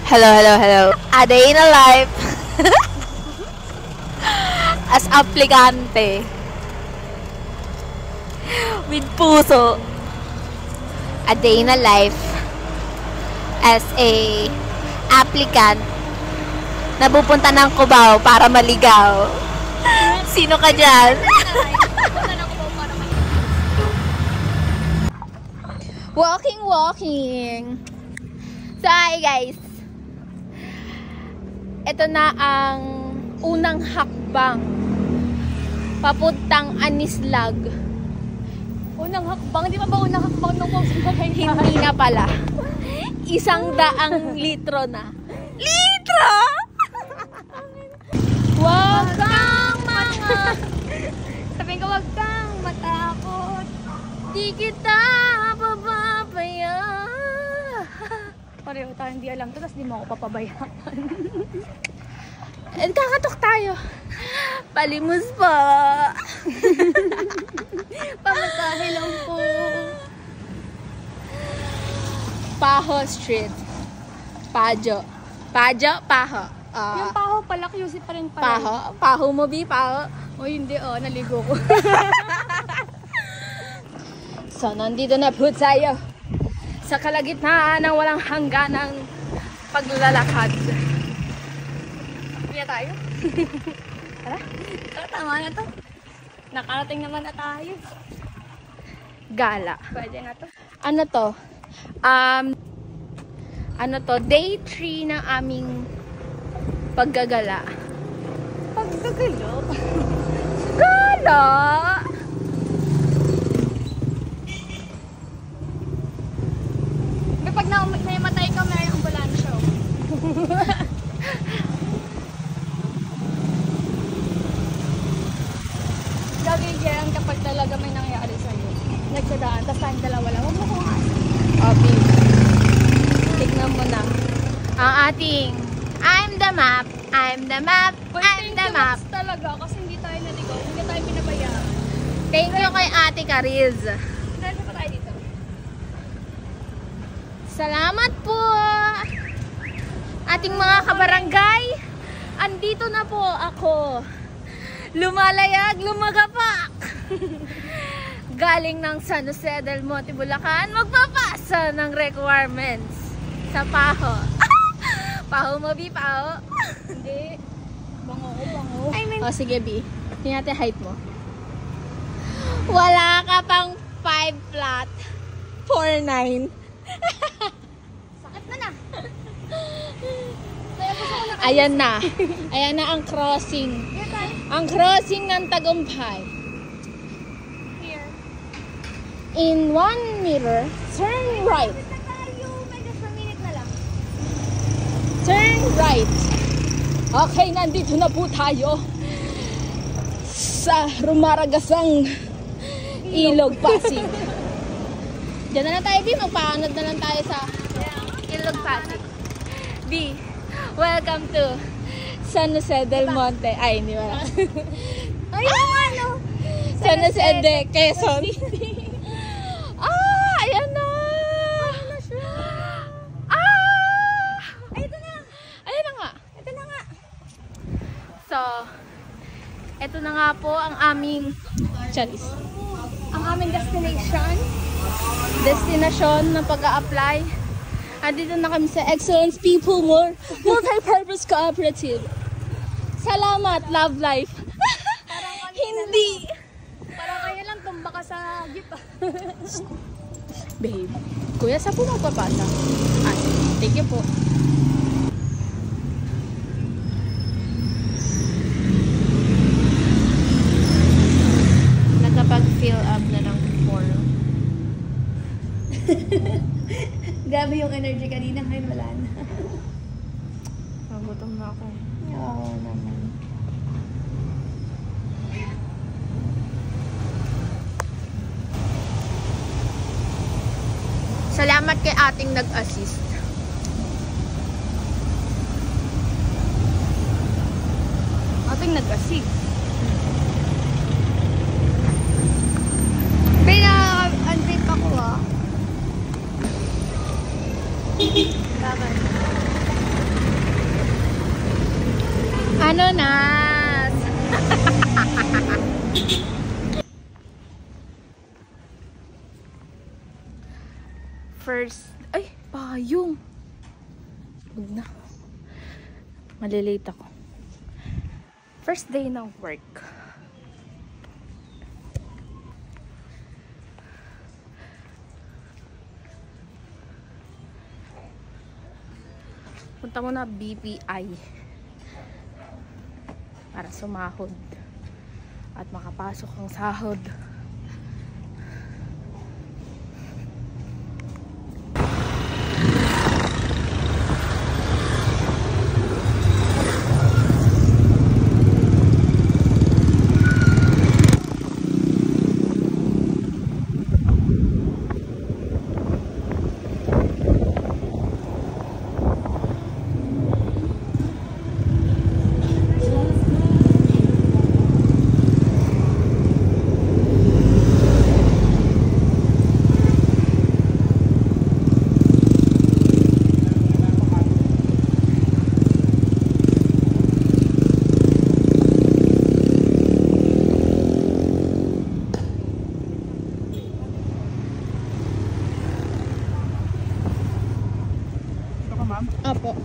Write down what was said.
Hello, hello, hello. A day in a life. As aplikante. With puso. A day in a life. As a applicant na pupunta ng Cubao para maligaw. Sino ka dyan? Walking. So, hi guys. Ito na ang unang hakbang papuntang Anislag. Unang hakbang? Di ba unang hakbang nung Hindi na pala. 100 litro na. Litro? Wag kang sabihin ko, wag kang matakot. Di kita papapaya. Pareho tayo hindi alam to, tapos di mo ako papabayaan. Kakatok tayo. Palimus pa. Pamasahe lang po. Paho Street. Paho. Yung paho pala, QC pa rin pala. Paho mo, Bi? Paho? O hindi, naligo ko. So, nandito na po tayo sa kalagitnaan ng walang hangganang paglalakad. Kaya tayo? Tara, tama na to. Nakarating naman na tayo. Gala. Pwede na to. Ano to? Day 3 ng aming paggagala. Paggagalo? Gala! Pag namatay ka, may ambulansya. Gagigyan kapag talaga may nangyari sa'yo. Nagsadaan, tapos tayong dalawa lang. Huwag mo kong asin. Obi. Tignan mo na. Ang ating I'm the map. Talaga, kasi hindi tayo naligaw. Hindi tayo pinabayaan. Thank you kay Ate Cariz. Dahil pa tayo dito. Salamat po. Ating mga kabarangay. Andito na po ako. Lumalayag, lumagapak. Galing ng San Jose del Monte, Bulacan. Magpapasa ng requirements sa Paho. Paho mo, Bi? Paho? Hindi. Bango. O sige, Bi. Tingnan natin height mo. Wala ka pang 5 flat. 4'9". Sakit na. Ayan na. Ayan na ang crossing. Ang crossing ng Tagumpay. Here. In 1 meter, turn right. Turn right. Okay, nandito na po tayo sa rumaragasang Ilog Pasig. Diyan na lang tayo, Bi. Magpaanod na lang tayo sa Ilog Pasig. Bi, welcome to San Jose del Monte. Ay, hindi ba? San Jose de Quezon. Ayan na. So, eto na nga po ang aming Ang aming destination ng pag-a-apply. Andito na kami sa Excellence People Multi-Purpose Cooperative. Salamat, Love Life. Hindi. Parang kaya lang tumba ka sa jeep. Babe, kuya, saan po magpapasa? Ay, thank you po. Nakapag-fill up na ng form. Grabe yung energy kanina, ngayon wala na. Nagutom na ako. Oo naman. Salamat kay ating nag-assist. Ating nag-assist? Pinaka-untape ako ah. Bakit? Bananas! First, ay, payong. Huwag na. Malilate ako. First day ng work. Punta muna BPI para sumahod at makapasok ang sahod. Opo.